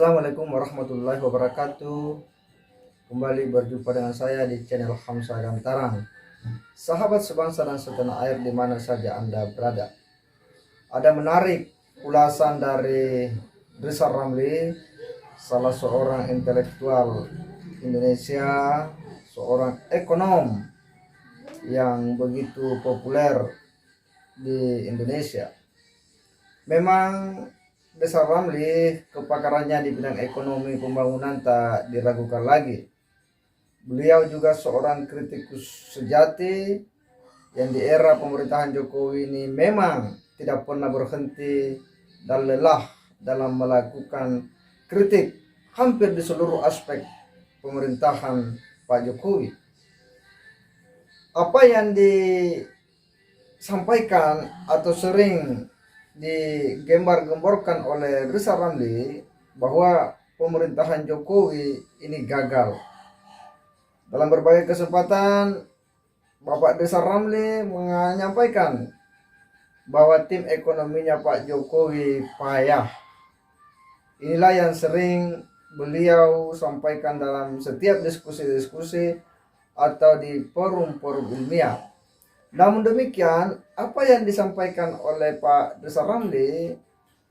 Assalamualaikum warahmatullahi wabarakatuh. Kembali berjumpa dengan saya di channel Hamzah dan Tarang. Sahabat sebangsa dan setanah air di mana saja Anda berada. Ada menarik ulasan dari Rizal Ramli, salah seorang intelektual Indonesia, seorang ekonom yang begitu populer di Indonesia. Memang Rizal Ramli kepakarannya di bidang ekonomi pembangunan tak diragukan lagi. Beliau juga seorang kritikus sejati yang di era pemerintahan Jokowi ini memang tidak pernah berhenti dan lelah dalam melakukan kritik hampir di seluruh aspek pemerintahan Pak Jokowi. Apa yang disampaikan atau sering digembar-gemborkan oleh Rizal Ramli bahwa pemerintahan Jokowi ini gagal. Dalam berbagai kesempatan Bapak Rizal Ramli menyampaikan bahwa tim ekonominya Pak Jokowi payah. Inilah yang sering beliau sampaikan dalam setiap diskusi-diskusi atau di forum-forum ilmiah. Namun demikian, apa yang disampaikan oleh Pak Rizal Ramli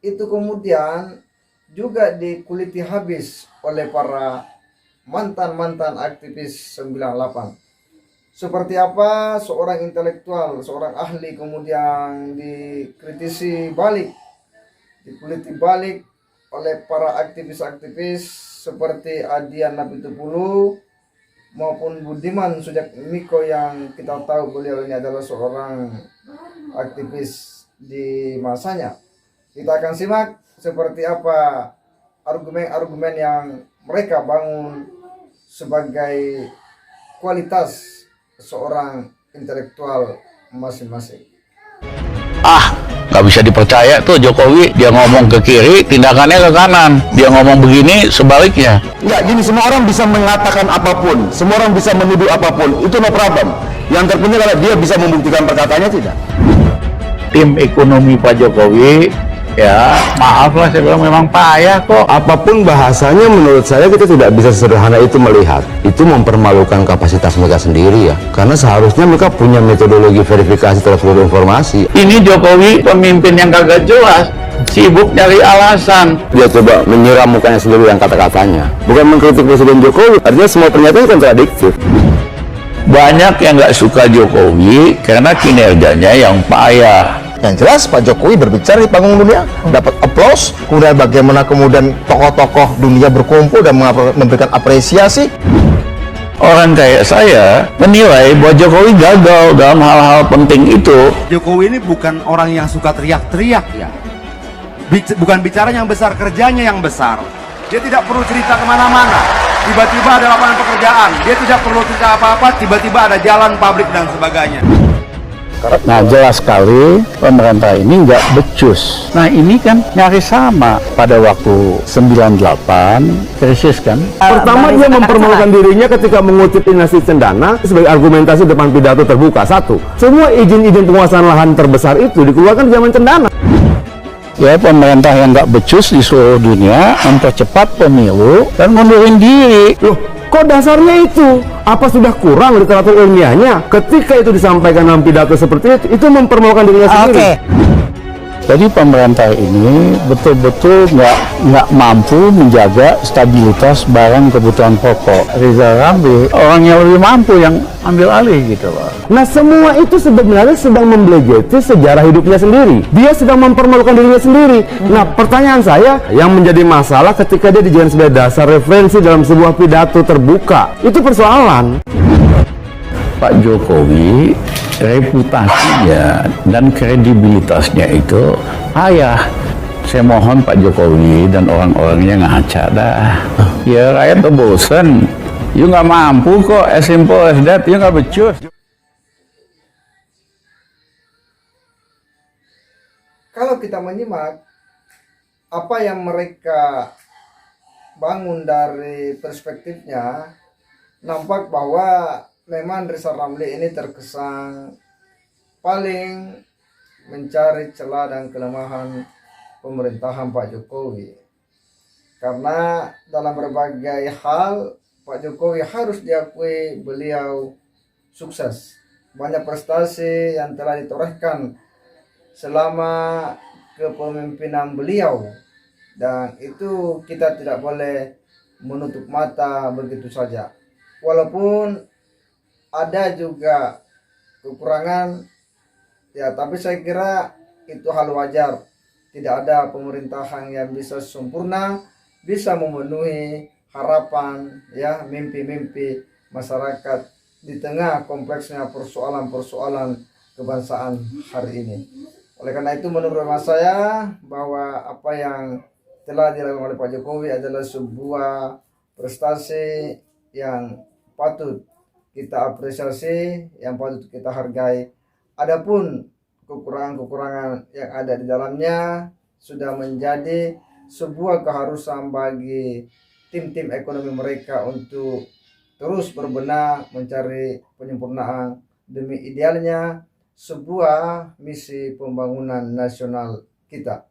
itu kemudian juga dikuliti habis oleh para mantan-mantan aktivis 98. Seperti apa seorang intelektual, seorang ahli kemudian dikuliti balik oleh para aktivis-aktivis seperti Adian Napitupulu maupun Budiman Sujatmiko yang kita tahu beliau ini adalah seorang aktivis di masanya. Kita akan simak seperti apa argumen-argumen yang mereka bangun sebagai kualitas seorang intelektual masing-masing. Nggak bisa dipercaya tuh Jokowi, dia ngomong ke kiri, tindakannya ke kanan. Dia ngomong begini, sebaliknya. Enggak, gini, semua orang bisa mengatakan apapun, semua orang bisa menuduh apapun, itu no problem. Yang terpenting adalah dia bisa membuktikan perkataannya tidak. Tim ekonomi Pak Jokowi, ya maaf lah saya bilang memang payah kok. Apapun bahasanya, menurut saya kita tidak bisa sederhana itu melihat. Itu mempermalukan kapasitas mereka sendiri ya. Karena seharusnya mereka punya metodologi verifikasi terhadap seluruh informasi. Ini Jokowi pemimpin yang kagak jelas, sibuk nyari alasan. Dia coba menyiram mukanya sendiri yang kata-katanya. Bukan mengkritik Presiden Jokowi, artinya semua pernyataan kontradiktif. Banyak yang nggak suka Jokowi karena kinerjanya yang payah. Yang jelas Pak Jokowi berbicara di panggung dunia, dapat aplaus, kemudian bagaimana kemudian tokoh-tokoh dunia berkumpul dan memberikan apresiasi. Orang kayak saya menilai bahwa Jokowi gagal dalam hal-hal penting itu. Jokowi ini bukan orang yang suka teriak-teriak ya. Bukan bicara yang besar, kerjanya yang besar. Dia tidak perlu cerita kemana-mana. Tiba-tiba ada lapangan pekerjaan. Dia tidak perlu cerita apa-apa, tiba-tiba ada jalan pabrik dan sebagainya. Nah, jelas sekali pemerintah ini nggak becus. Nah, ini kan nyaris sama pada waktu 98 krisis kan. Pertama, dia mempermalukan dirinya ketika mengutip Ignatius Cendana sebagai argumentasi depan pidato terbuka. Satu, semua izin-izin penguasaan lahan terbesar itu dikeluarkan di zaman Cendana. Ya, pemerintah yang nggak becus di seluruh dunia mempercepat pemilu dan mundurin diri. Loh, kok dasarnya itu? Apa sudah kurang literatur ilmiahnya? Ketika itu disampaikan dalam pidato seperti itu mempermalukan dirinya sendiri. Jadi pemerintah ini betul-betul nggak mampu menjaga stabilitas barang kebutuhan pokok. Rizal Ramli orang yang lebih mampu yang ambil alih gitu loh. Nah, semua itu sebenarnya sedang membelejeti sejarah hidupnya sendiri. Dia sedang mempermalukan dirinya sendiri. Nah, pertanyaan saya, yang menjadi masalah ketika dia dijadikan sebagai dasar referensi dalam sebuah pidato terbuka, itu persoalan. Pak Jokowi reputasinya dan kredibilitasnya itu payah. Saya mohon Pak Jokowi dan orang-orangnya ngaca dah. Ya rakyat tuh bosen. You nggak mampu kok, as simple as that. You nggak becus. Kalau kita menyimak apa yang mereka bangun dari perspektifnya, nampak bahwa memang Rizal Ramli ini terkesan paling mencari celah dan kelemahan pemerintahan Pak Jokowi. Karena dalam berbagai hal Pak Jokowi harus diakui beliau sukses. Banyak prestasi yang telah ditorehkan selama kepemimpinan beliau, dan itu kita tidak boleh menutup mata begitu saja. Walaupun ada juga kekurangan, ya, tapi saya kira itu hal wajar. Tidak ada pemerintahan yang bisa sempurna, bisa memenuhi harapan, ya, mimpi-mimpi masyarakat di tengah kompleksnya persoalan-persoalan kebangsaan hari ini. Oleh karena itu, menurut hemat saya bahwa apa yang telah dilakukan oleh Pak Jokowi adalah sebuah prestasi yang patut kita apresiasi, yang patut kita hargai. Adapun kekurangan-kekurangan yang ada di dalamnya sudah menjadi sebuah keharusan bagi tim-tim ekonomi mereka untuk terus berbenah mencari penyempurnaan demi idealnya sebuah misi pembangunan nasional kita.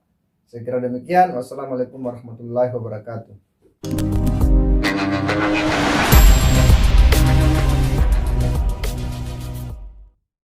Saya kira demikian. Wassalamualaikum warahmatullahi wabarakatuh.